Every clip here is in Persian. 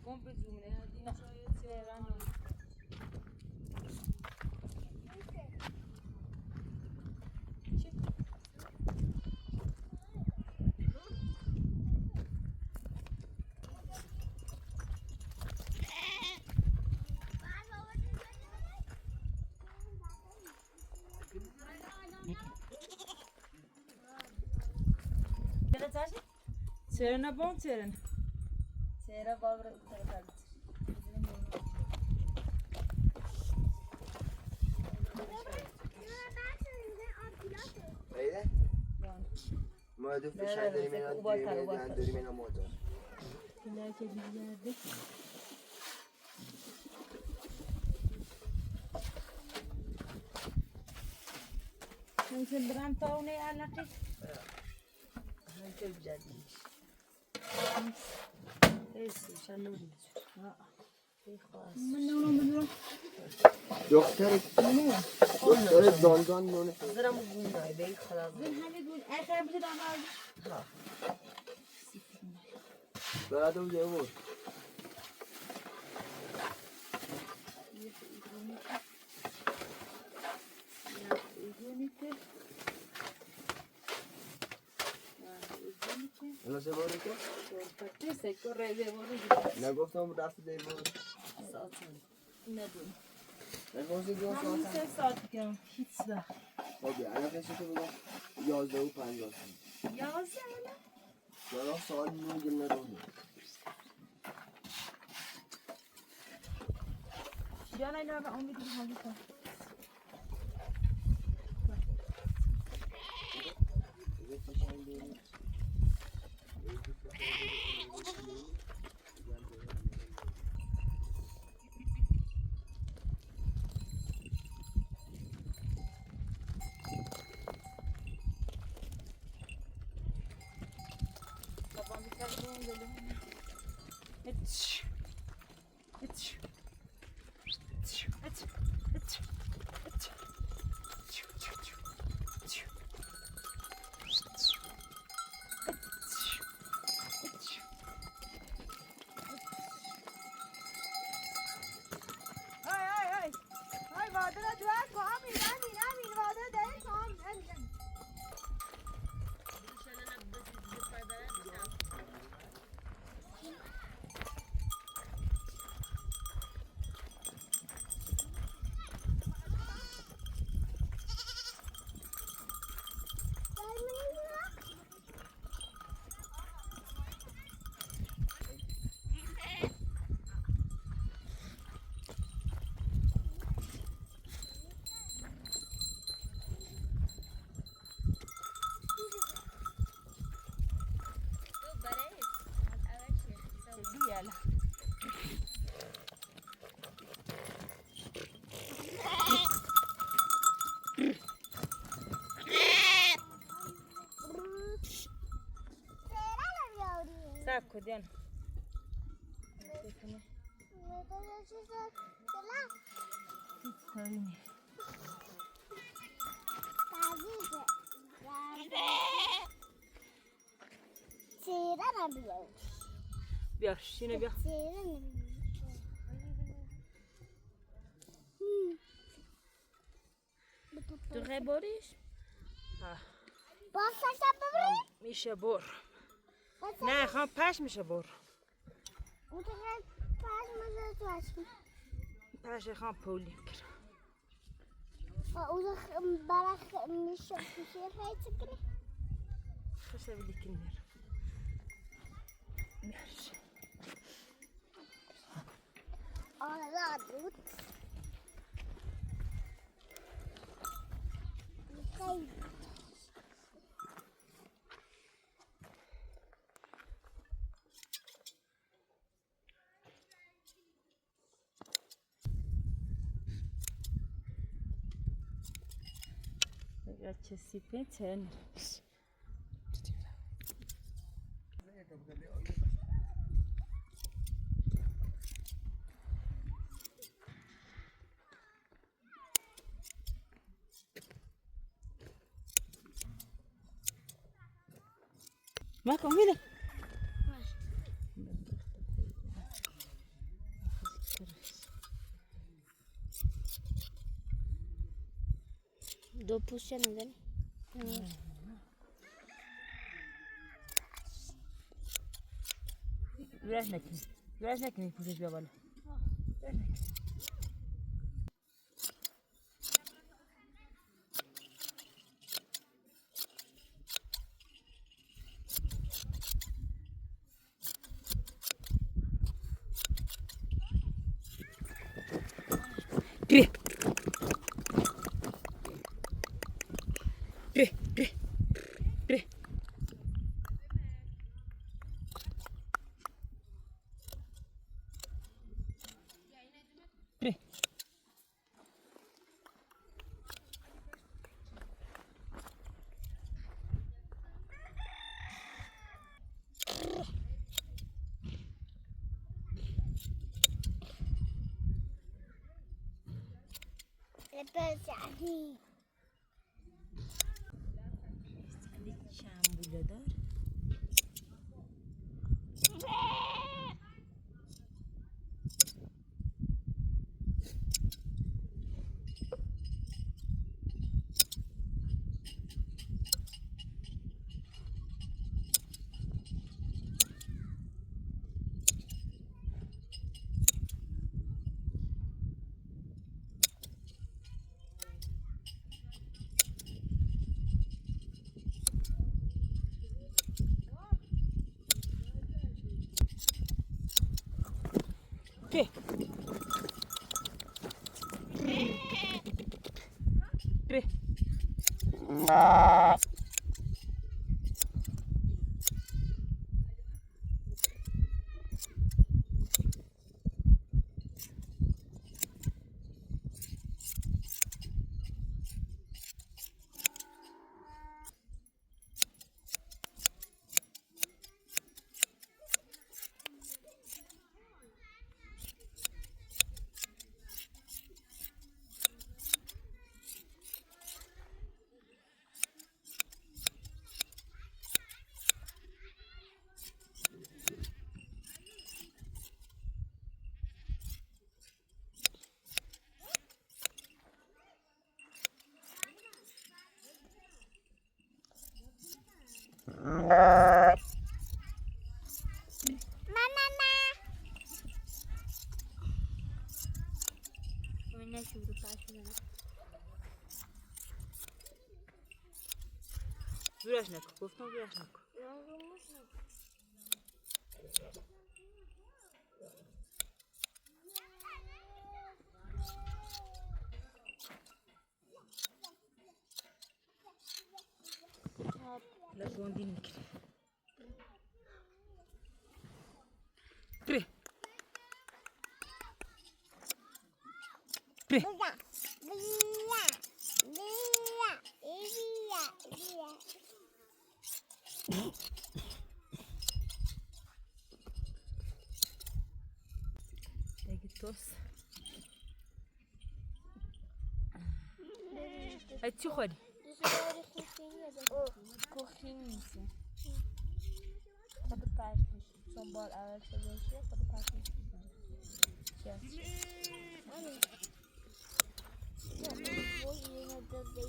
compri zoom'ne. No, c'erano. C'erano buon c'erano. C'era povero Öyle? Mağdur fişenleri ben dönümün amodu. Güler geldi. Sen برام تاونه علقی؟ Çok güzelmiş. Neyse şanlı دختر داندان نونه دارم گونای به خلاص همه گون آخر بده داماد ها بعد اون جواب الان چه باره که؟ پتیسه کره زبونه نگفتم رفت دیوار ساعتن ندون نگفتی دو همون ساعت 3 ساعت بگم هیچ وقت خب الان کسی که بگم 11 و 50 11 چرا ساعت 9 گل ندارم جانا اینا به امید می‌خوام کنم صبر کن دیان بیا شینه بیا تو خیلی بریش؟ میشه بر نه خواهم پش میشه بر پش خواهم پولی کرد خشه بلی کنیر میرش Grazie si pensen. Ma come vedi? دو پوست چه نزنی؟ ویراج نکنی ویراج نکنی پوشش بیا بالا ویراج نکنی Pire. Pire, pire. Pire. Pire. بزنی شنبوله دار Pire. Pire. ویراج نکن گفتم ویراج نکن لا تغندي نكري بري بري توس هاي چی خوری؟ کوختی نیست خود پرش میشه چون بال اول شده شه خود پرش میشه چی هست؟ وای اینو دازده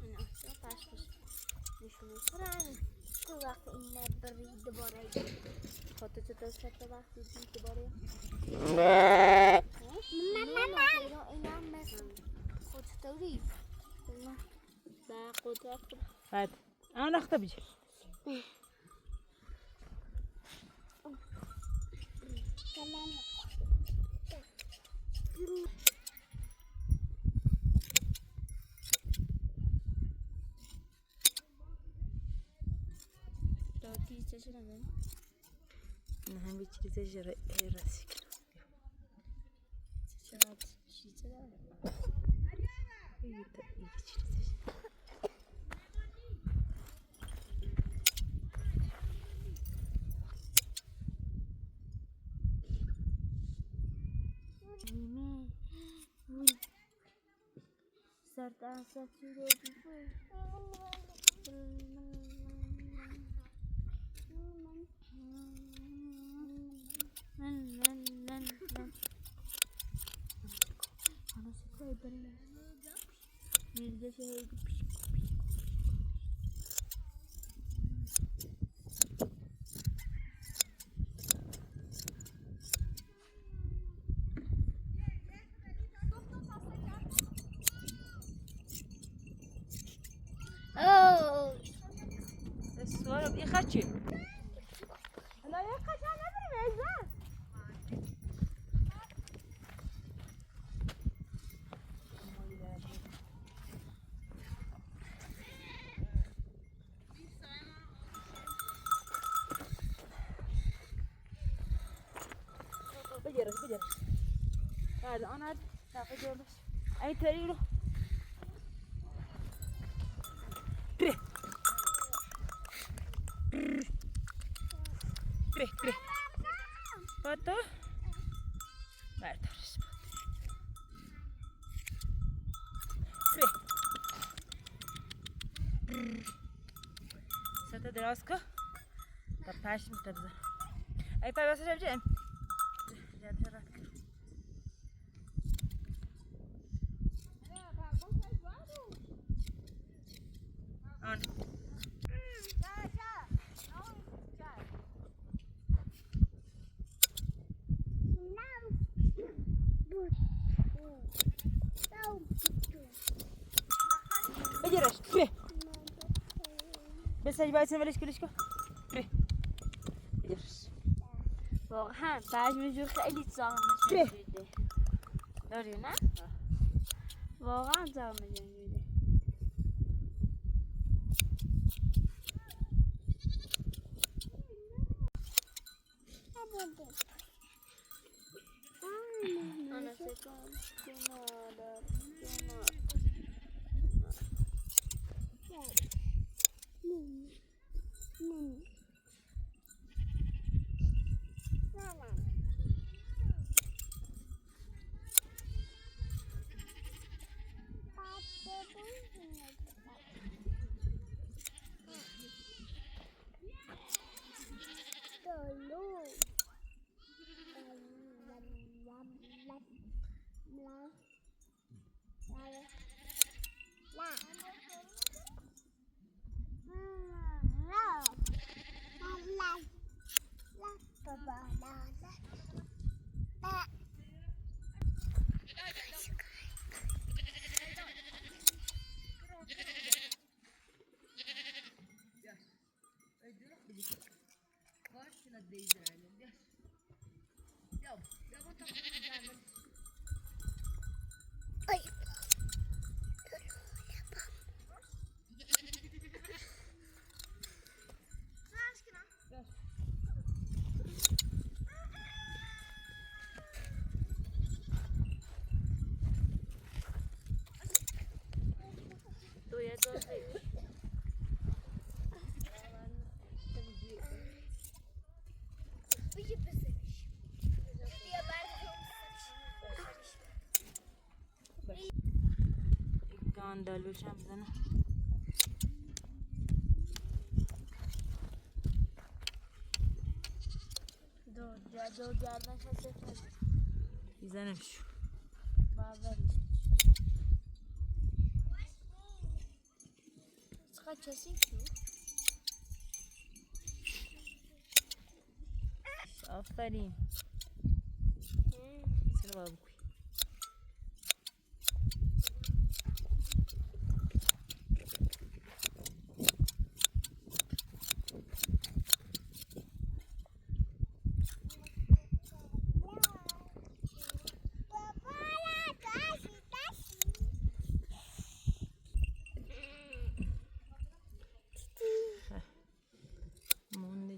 این اصلا پرش میشه نشونه سرانه تو وقت این نبری دوباره خود چطور شد وقتی دید دوباره اینا مثل خود چطوری با قدرت بعد انا اخته بيجي تمام داتی چه شده نه هم bir چیز جرا راسي چرا چیزی داره سرطان سفیده بیفر میرزا شهید اوه السؤال بيخشي لا يخشى انا برمي بجرس هذا انا تاخذ بس اي تريله Kre. Foto. Bertars. Kre. سطح دراز کن تا پشت میتبزن ای پای بسه شب جن آن بجرش کره بسه باید ولش کلش کن کره بجرش واقعا پشمشون خیلی ساقمش کره جوده داری نه؟ واقعا ساقمش جوده انا سکن کنار دالوش هم بزنم دو گردن کسی بزنم شو باوری چقدر کسی شو آفرین سر بابا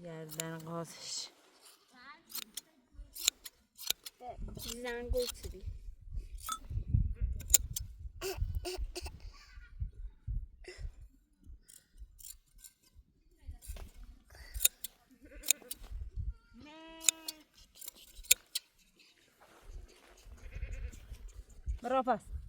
گردن قاسش زنگو چیدی برا پس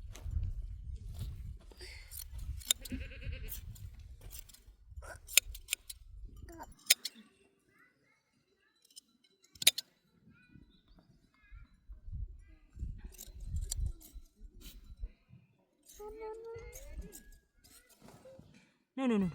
No, no, no.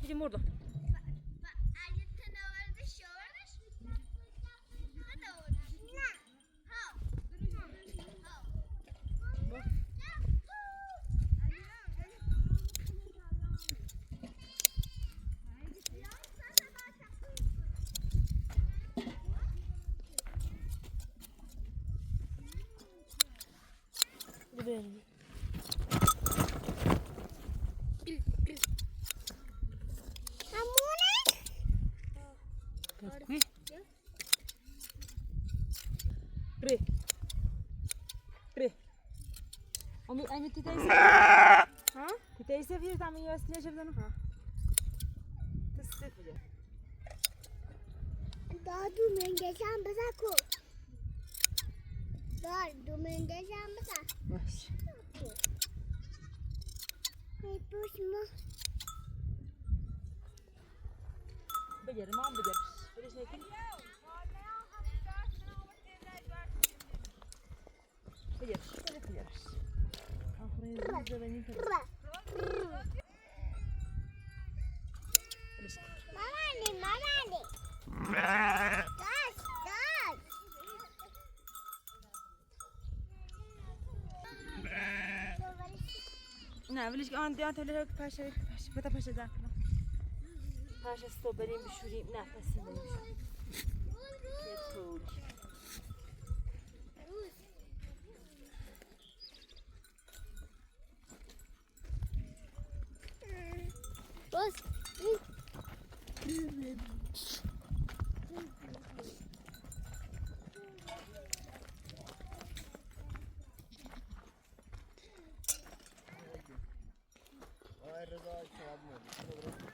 Gidin buradan. Gidelim. Qui. Tre. Tre. Ami ti teyze. Ha? Ti teyze bir tane yuvasına çevirden. Ha. Tıs diyor. Daha dümengeşen bize ko. Daha dümengeşen bize. Baş. Hey pusma. Becerim am becer. Böyle şey ki. Becer. Böyle becer. Aferin size benim kadar. Mama. Taş. Ne, will ich an der Stelle Pascha, bitte Pascha sagen. Pascha sto benim bişurayım, nefesim benim. Ketul. Bas. Ay Rıza çağırmıyor.